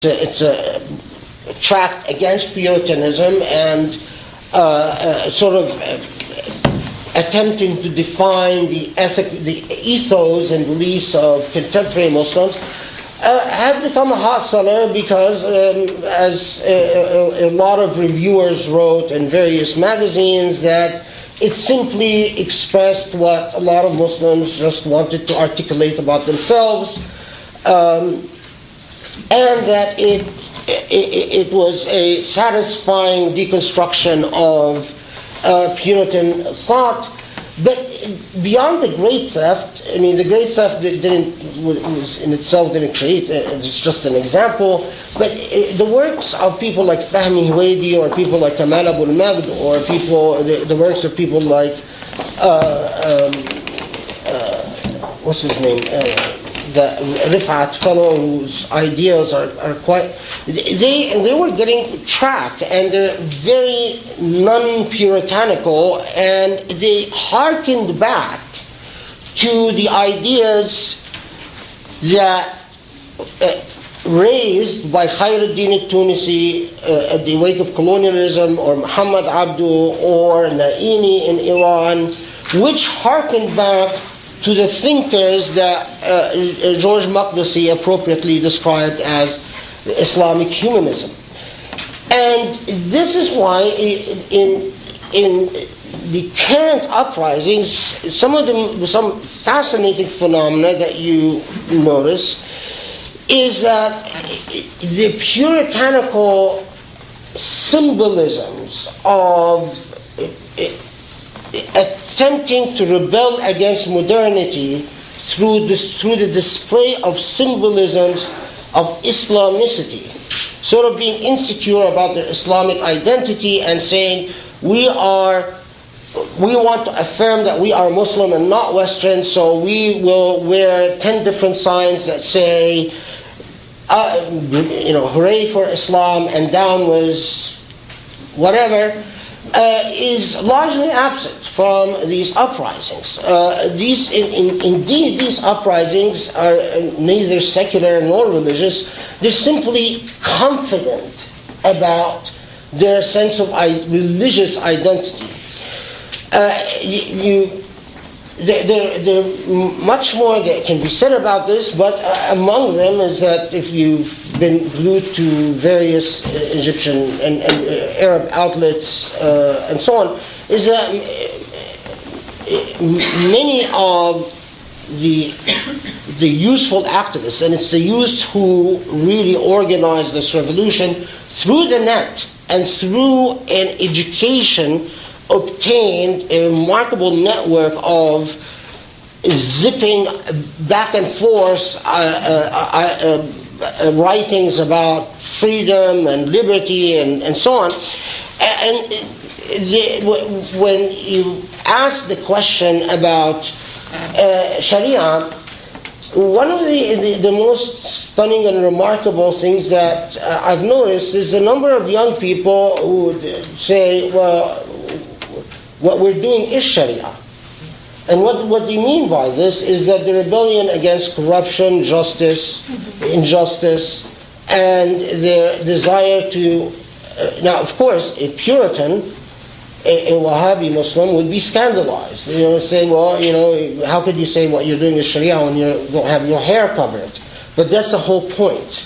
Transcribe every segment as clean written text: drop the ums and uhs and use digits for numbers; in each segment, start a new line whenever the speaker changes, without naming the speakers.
it's a tract against Puritanism and sort of attempting to define the ethos and beliefs of contemporary Muslims, have become a hot seller because, as a lot of reviewers wrote in various magazines, that it simply expressed what a lot of Muslims just wanted to articulate about themselves, and that it was a satisfying deconstruction of Puritan thought. But beyond the great theft, I mean, the great theft was in itself didn't create, it's just an example, but the works of people like Fahmi Huwaidi or people like Khaled Abou El Fadl or the works of people like, what's his name, the Rifat fellow, whose ideas are quite, they were getting tracked, and they're very non-puritanical, and they hearkened back to the ideas that raised by Khairuddin al-Tunisi at the wake of colonialism, or Muhammad Abdu, or Naini in Iran, which hearkened back to the thinkers that George Maqdisi appropriately described as Islamic humanism. And this is why in the current uprisings, some fascinating phenomena that you notice is that the puritanical symbolisms of attempting to rebel against modernity through the display of symbolisms of Islamicity, sort of being insecure about their Islamic identity and saying, we want to affirm that we are Muslim and not Western, so we will wear 10 different signs that say, hooray for Islam and down with whatever, is largely absent from these uprisings. Indeed, these uprisings are neither secular nor religious. They're simply confident about their sense of religious identity. There much more that can be said about this, but among them is that if you've been glued to various Egyptian and Arab outlets and so on, is that many of the useful activists, and it's the youth who really organized this revolution through the net and through an education, obtained a remarkable network of zipping back and forth writings about freedom and liberty and so on. And when you ask the question about Sharia, one of the most stunning and remarkable things that I've noticed is the number of young people who say, well, what we're doing is Sharia. And what they mean by this is that the rebellion against corruption, injustice, and their desire to... now, of course, a Puritan, a Wahhabi Muslim, would be scandalized. Say, well, how could you say what you're doing is Sharia when you don't have your hair covered? But that's the whole point,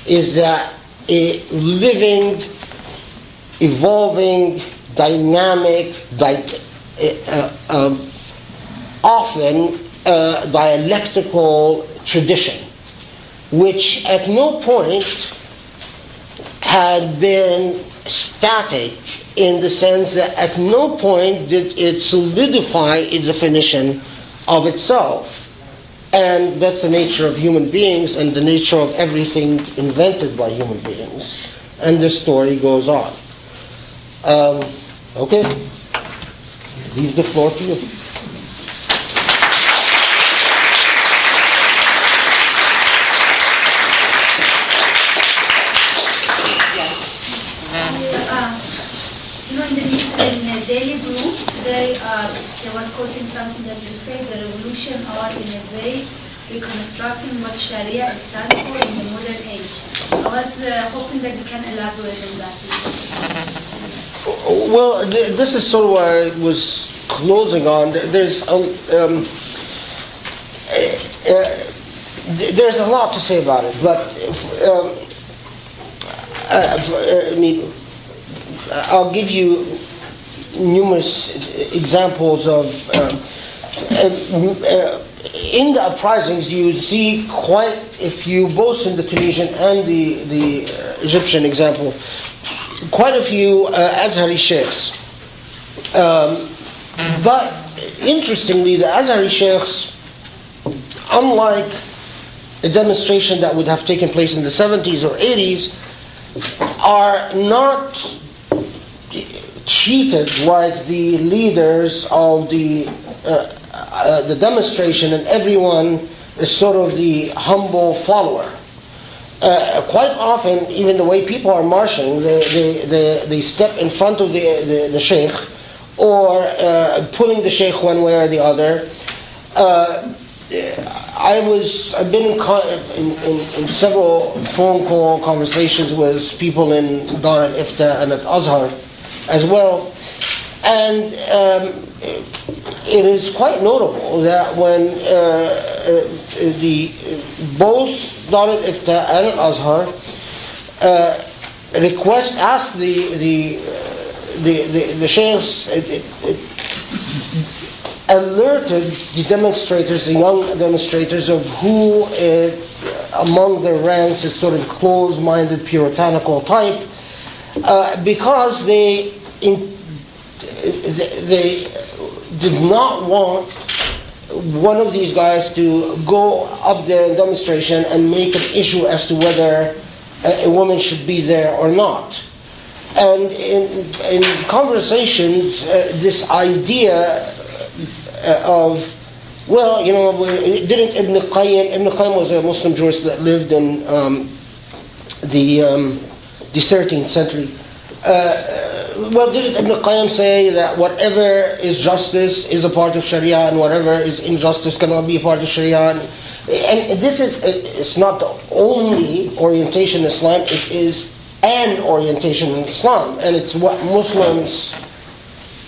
is that a living, evolving, dynamic, often dialectical tradition, which at no point had been static, in the sense that at no point did it solidify a definition of itself. And that's the nature of human beings and the nature of everything invented by human beings. And the story goes on. Okay, leave the floor to you.
In the Daily Brew, there was quoting something that you say, the revolution are in a way reconstructing what Sharia stands for in the modern age. I was hoping that you can elaborate on that.
Well, this is sort of what I was closing on. There's a lot to say about it, but I mean, I'll give you numerous examples of in the uprisings. You see quite a few, both in the Tunisian and the Egyptian example, quite a few Azhari sheikhs. But interestingly, the Azhari sheikhs, unlike a demonstration that would have taken place in the 70s or 80s, are not treated like the leaders of the demonstration, and everyone is sort of the humble follower. Quite often, even the way people are marching, they step in front of the sheikh, or pulling the sheikh one way or the other. I've been in several phone call conversations with people in Dar al-Ifta and at Al-Azhar as well, and it is quite notable that when both Dar al-Ifta and Al-Azhar ask the sheikhs, alerted the demonstrators, the young demonstrators, of who among their ranks is sort of closed-minded, puritanical type, because they did not want one of these guys to go up there in demonstration and make an issue as to whether a woman should be there or not. And in conversations, this idea of, well, you know, didn't Ibn Qayyim was a Muslim jurist that lived in the 13th century. Well, didn't Ibn Qayyim say that whatever is justice is a part of Sharia, and whatever is injustice cannot be a part of Sharia? And this is, it's not the only orientation in Islam, it is an orientation in Islam, and it's what Muslims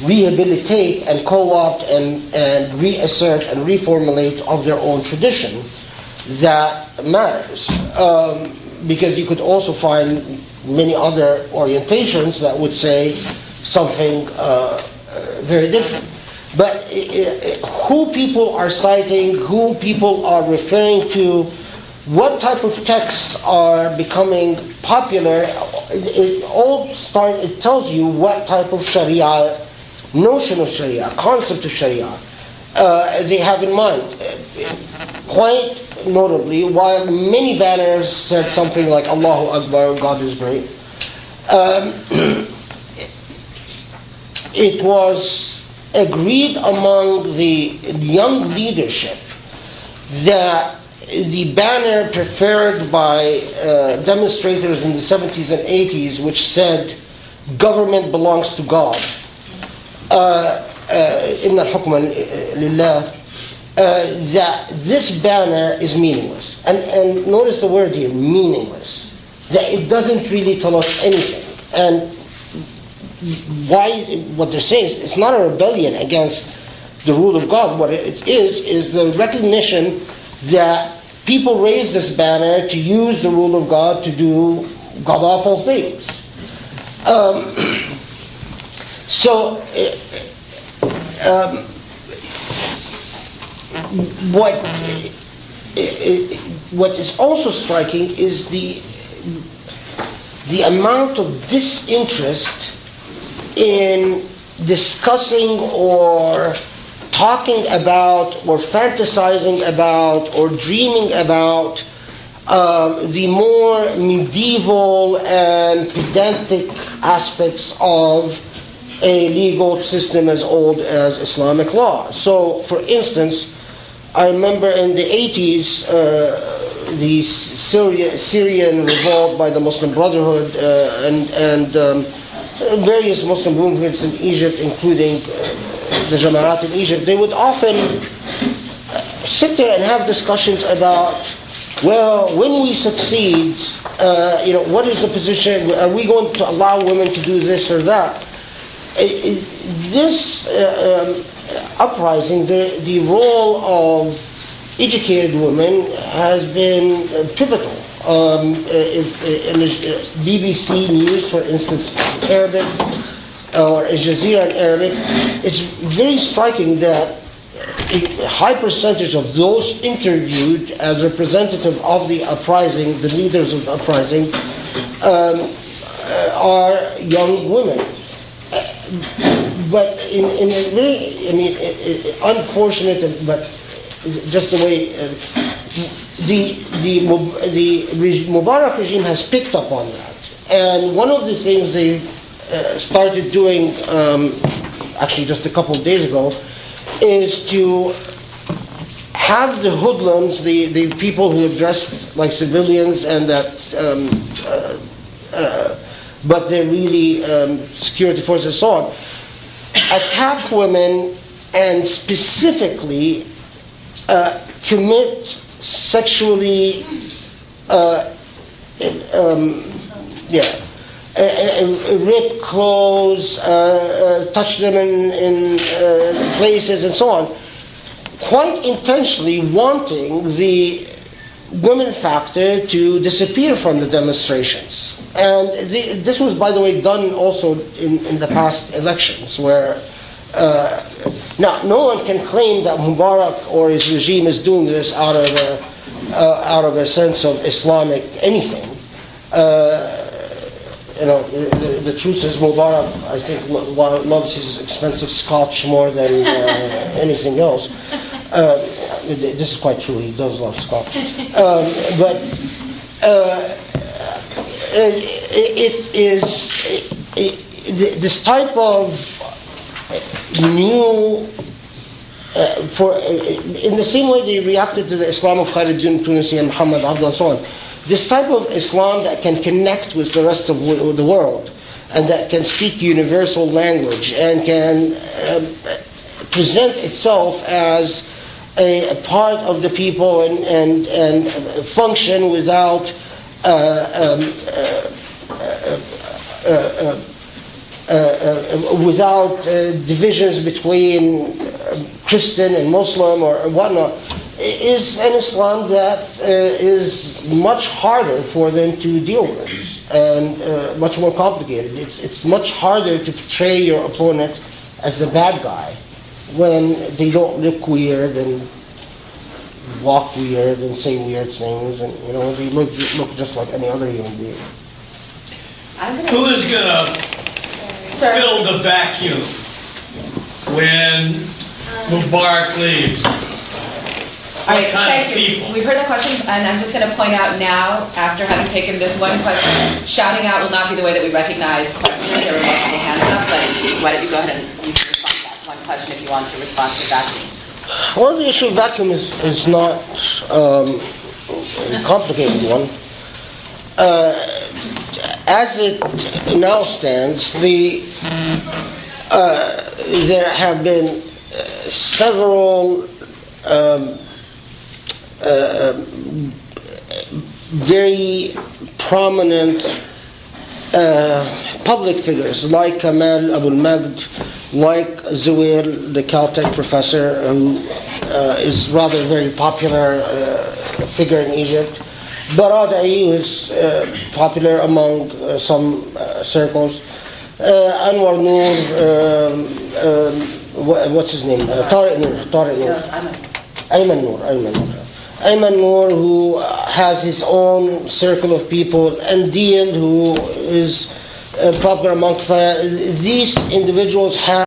rehabilitate and co-opt and reassert and reformulate of their own tradition that matters. Because you could also find many other orientations that would say something very different. But who people are citing, who people are referring to, what type of texts are becoming popular, it tells you what type of Sharia, notion of Sharia, concept of Sharia they have in mind. Quite notably, while many banners said something like Allahu Akbar, God is great, it was agreed among the young leadership that the banner preferred by demonstrators in the 70s and 80s, which said government belongs to God, Inna al-hukma lillah, that this banner is meaningless. And notice the word here, meaningless. That it doesn't really tell us anything. And what they're saying is it's not a rebellion against the rule of God. What it is the recognition that people raise this banner to use the rule of God to do God-awful things. What is also striking is the amount of disinterest in discussing or talking about or fantasizing about or dreaming about the more medieval and pedantic aspects of a legal system as old as Islamic law. So, for instance, I remember in the 80s, the Syrian revolt by the Muslim Brotherhood and various Muslim movements in Egypt, including the Jama'at in Egypt, they would often sit there and have discussions about, well, when we succeed, what is the position? Are we going to allow women to do this or that? This uprising, the role of educated women has been pivotal. If in BBC News, for instance, Arabic, or Al Jazeera in Arabic, it's very striking that a high percentage of those interviewed as representative of the uprising, the leaders of the uprising, are young women. But in a very, unfortunate, but just the way the Mubarak regime has picked up on that. And one of the things they started doing, actually just a couple of days ago, is to have the hoodlums, the people who are dressed like civilians and that, but they're really security forces and so on, attack women and specifically commit sexually, rip clothes, touch them in places and so on, quite intentionally wanting the women factor to disappear from the demonstrations. And this was, by the way, done also in the past elections, where now no one can claim that Mubarak or his regime is doing this out of a sense of Islamic anything. The truth is Mubarak, I think, loves his expensive scotch more than anything else. This is quite true. He does love scotch, but it is this type of new. In the same way they reacted to the Islam of Khaled Tunisi and Muhammad Abdul and so on, this type of Islam that can connect with the rest of the world and that can speak universal language and can present itself as a part of the people and function without divisions between Christian and Muslim or whatnot, is an Islam that is much harder for them to deal with and much more complicated. It's much harder to portray your opponent as the bad guy when they don't look weird and walk weird and say weird things, and they look just like any other human being.
Who is going to fill the vacuum when Mubarak leaves?
All right, thank you. We've heard the questions, and I'm just going to point out now, after having taken this one question, shouting out will not be the way that we recognize questions. There are multiple hands up, but why don't you go ahead and you can respond to that one question if you want to respond to the vacuum.
Well, the issue of vacuum is not a complicated one. As it now stands, there have been several very prominent public figures like Khaled Abou El Fadl, like Zuhair, the Caltech professor, who is rather a very popular figure in Egypt. Baradei, who is popular among some circles. Anwar Noor, what's his name? Tariq Noor. Ayman Noor, who has his own circle of people, and Dien, who is popular among these individuals have